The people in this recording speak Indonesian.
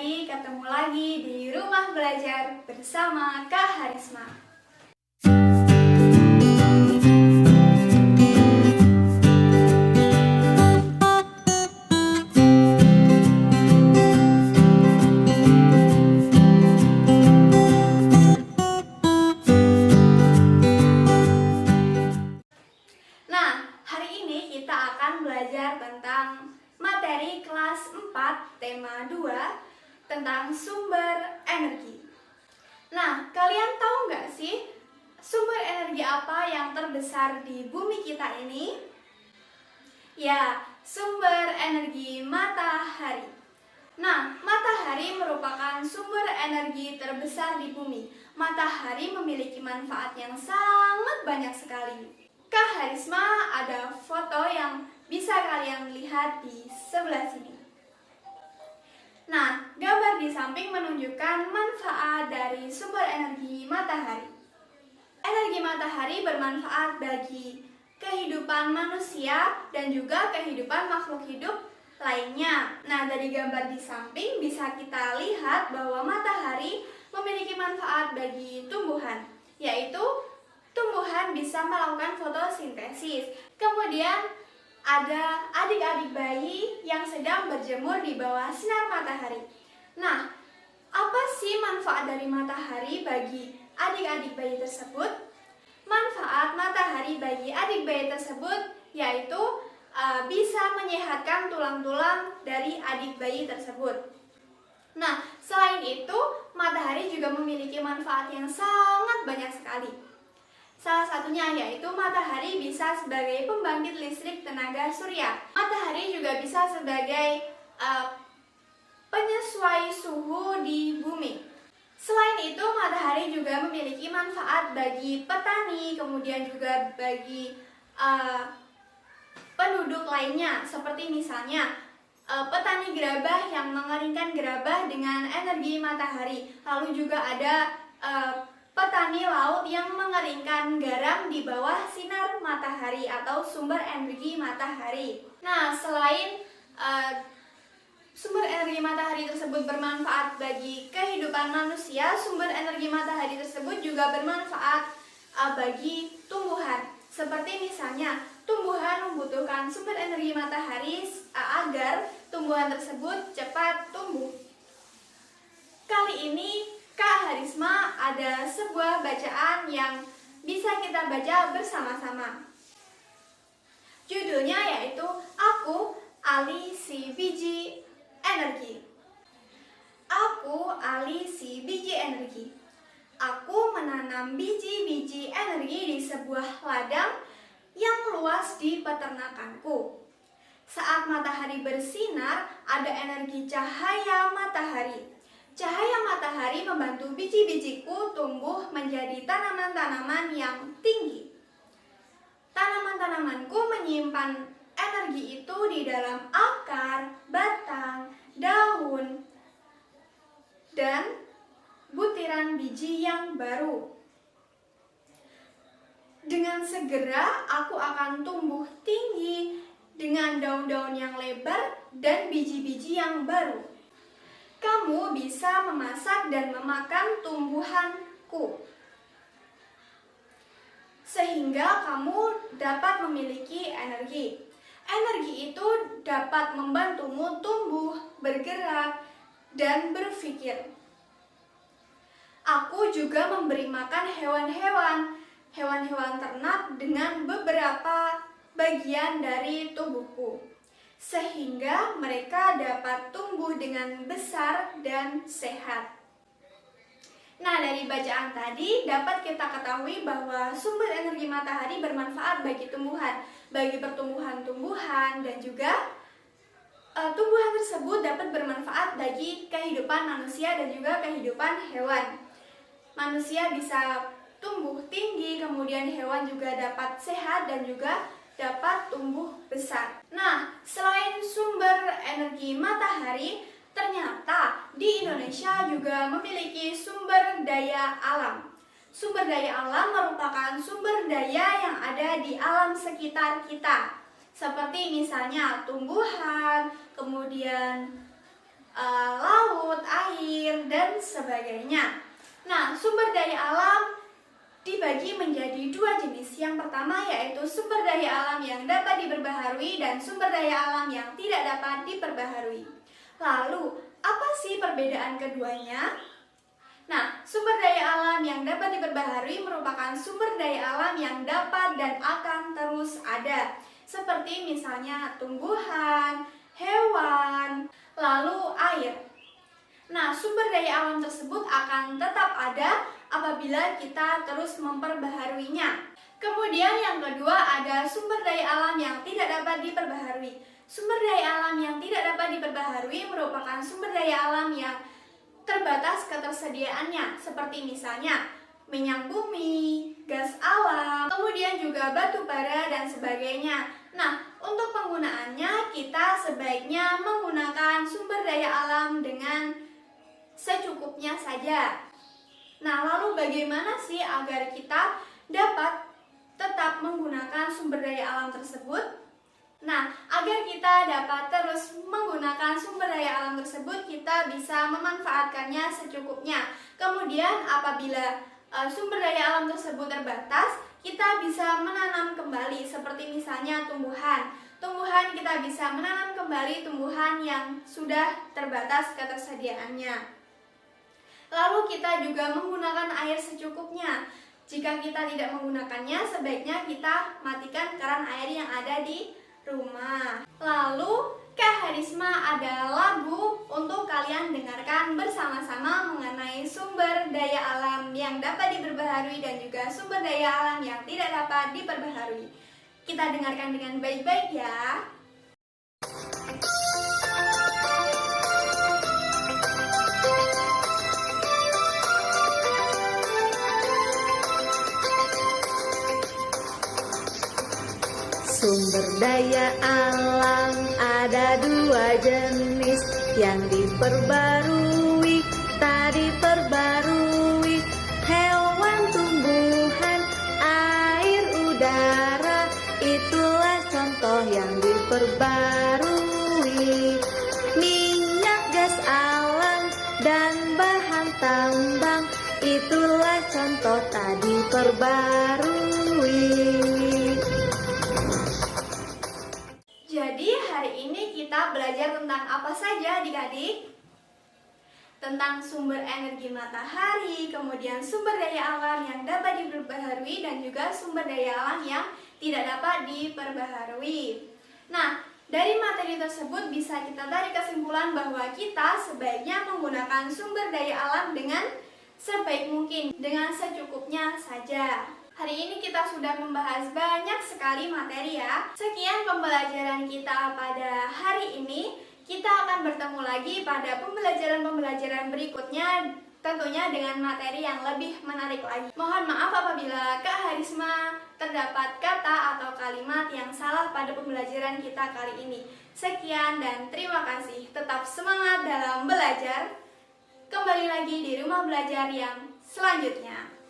adik-adik, ketemu lagi di Rumah Belajar bersama Kak Harisma. Nah, hari ini kita akan belajar tentang materi kelas 4 tema 2 tentang sumber energi. Nah, kalian tahu nggak sih sumber energi apa yang terbesar di bumi kita ini? Ya, sumber energi matahari. Nah, matahari merupakan sumber energi terbesar di bumi. Matahari memiliki manfaat yang sangat banyak sekali. Kak Harisma ada foto yang bisa kalian lihat di sebelah sini. Nah, gambar di samping menunjukkan manfaat dari sumber energi matahari. Energi matahari bermanfaat bagi kehidupan manusia dan juga kehidupan makhluk hidup lainnya. Nah, dari gambar di samping bisa kita lihat bahwa matahari memiliki manfaat bagi tumbuhan, yaitu tumbuhan bisa melakukan fotosintesis. Kemudian ada adik-adik bayi yang sedang berjemur di bawah sinar matahari. Nah, apa sih manfaat dari matahari bagi adik-adik bayi tersebut? Manfaat matahari bagi adik bayi tersebut yaitu bisa menyehatkan tulang-tulang dari adik bayi tersebut. Nah, selain itu, matahari juga memiliki manfaat yang sangat banyak sekali. Salah satunya yaitu matahari bisa sebagai pembangkit listrik tenaga surya. Matahari juga bisa sebagai penyesuai suhu di bumi. Selain itu, matahari juga memiliki manfaat bagi petani, kemudian juga bagi penduduk lainnya, seperti misalnya petani gerabah yang mengeringkan gerabah dengan energi matahari. Lalu juga ada petani laut yang mengeringkan garam di bawah sinar matahari atau sumber energi matahari. Nah, selain sumber energi matahari tersebut bermanfaat bagi kehidupan manusia, sumber energi matahari tersebut juga bermanfaat bagi tumbuhan. Seperti misalnya, tumbuhan membutuhkan sumber energi matahari agar tumbuhan tersebut cepat tumbuh. Kali ini Kak Harisma ada sebuah bacaan yang bisa kita baca bersama-sama. Judulnya yaitu Aku Ali Si Biji Energi. Aku Ali si biji energi. Aku menanam biji-biji energi di sebuah ladang yang luas di peternakanku. Saat matahari bersinar, ada energi cahaya matahari. Cahaya matahari membantu biji-bijiku tumbuh menjadi tanaman-tanaman yang tinggi. Tanaman-tanamanku menyimpan energi itu di dalam akar, batang, daun, dan butiran biji yang baru. Dengan segera aku akan tumbuh tinggi dengan daun-daun yang lebar dan biji-biji yang baru. Kamu bisa memasak dan memakan tumbuhanku, sehingga kamu dapat memiliki energi. Energi itu dapat membantumu tumbuh, bergerak, dan berpikir. Aku juga memberi makan hewan-hewan ternak dengan beberapa bagian dari tubuhku, sehingga mereka dapat tumbuh dengan besar dan sehat. Nah, dari bacaan tadi dapat kita ketahui bahwa sumber energi matahari bermanfaat bagi tumbuhan, bagi pertumbuhan-tumbuhan, dan juga tumbuhan tersebut dapat bermanfaat bagi kehidupan manusia dan juga kehidupan hewan. Manusia bisa tumbuh tinggi, kemudian hewan juga dapat sehat dan juga dapat tumbuh besar. Nah, selain sumber energi matahari, ternyata di Indonesia juga memiliki sumber daya alam. Sumber daya alam merupakan sumber daya yang ada di alam sekitar kita. Seperti misalnya tumbuhan, kemudian laut, sebagainya. Nah, sumber daya alam dibagi menjadi dua jenis. Yang pertama yaitu sumber daya alam yang dapat diperbaharui dan sumber daya alam yang tidak dapat diperbaharui. Lalu, apa sih perbedaan keduanya? Nah, sumber daya alam yang dapat diperbaharui merupakan sumber daya alam yang dapat dan akan terus ada, seperti misalnya tumbuhan, hewan, lalu air. Nah, sumber daya alam tersebut akan tetap ada apabila kita terus memperbaharuinya. Kemudian yang kedua ada sumber daya alam yang tidak dapat diperbaharui. Sumber daya alam yang tidak dapat diperbaharui merupakan sumber daya alam yang terbatas ketersediaannya, seperti misalnya minyak bumi, gas alam, kemudian juga batu bara dan sebagainya. Nah, untuk penggunaannya kita sebaiknya menggunakan sumber daya alam dengan secukupnya saja. Nah, lalu bagaimana sih agar kita dapat tetap menggunakan sumber daya alam tersebut? Nah, agar kita dapat terus menggunakan sumber daya alam tersebut, kita bisa memanfaatkannya secukupnya. Kemudian apabila sumber daya alam tersebut terbatas, kita bisa menanam kembali, seperti misalnya tumbuhan. Tumbuhan kita bisa menanam kembali tumbuhan yang sudah terbatas ketersediaannya. Lalu kita juga menggunakan air secukupnya. Jika kita tidak menggunakannya, sebaiknya kita matikan keran air yang ada di rumah. Lalu Kak Harisma ada lagu untuk kalian dengarkan bersama-sama mengenai sumber daya alam yang dapat diperbaharui dan juga sumber daya alam yang tidak dapat diperbaharui. Kita dengarkan dengan baik-baik ya. Sumber daya alam ada dua jenis, yang diperbarui, tak diperbarui. Hewan, tumbuhan, air, udara, itulah contoh yang diperbarui. Minyak, gas alam, dan bahan tambang, itulah contoh tak diperbarui. Jadi hari ini kita belajar tentang apa saja adik-adik? Tentang sumber energi matahari, kemudian sumber daya alam yang dapat diperbaharui dan juga sumber daya alam yang tidak dapat diperbaharui. Nah, dari materi tersebut bisa kita tarik kesimpulan bahwa kita sebaiknya menggunakan sumber daya alam dengan sebaik mungkin, dengan secukupnya saja. Hari ini kita sudah membahas banyak sekali materi ya. Sekian pembelajaran kita pada hari ini. Kita akan bertemu lagi pada pembelajaran-pembelajaran berikutnya, tentunya dengan materi yang lebih menarik lagi. Mohon maaf apabila Kak Harisma terdapat kata atau kalimat yang salah pada pembelajaran kita kali ini. Sekian dan terima kasih. Tetap semangat dalam belajar. Kembali lagi di rumah belajar yang selanjutnya.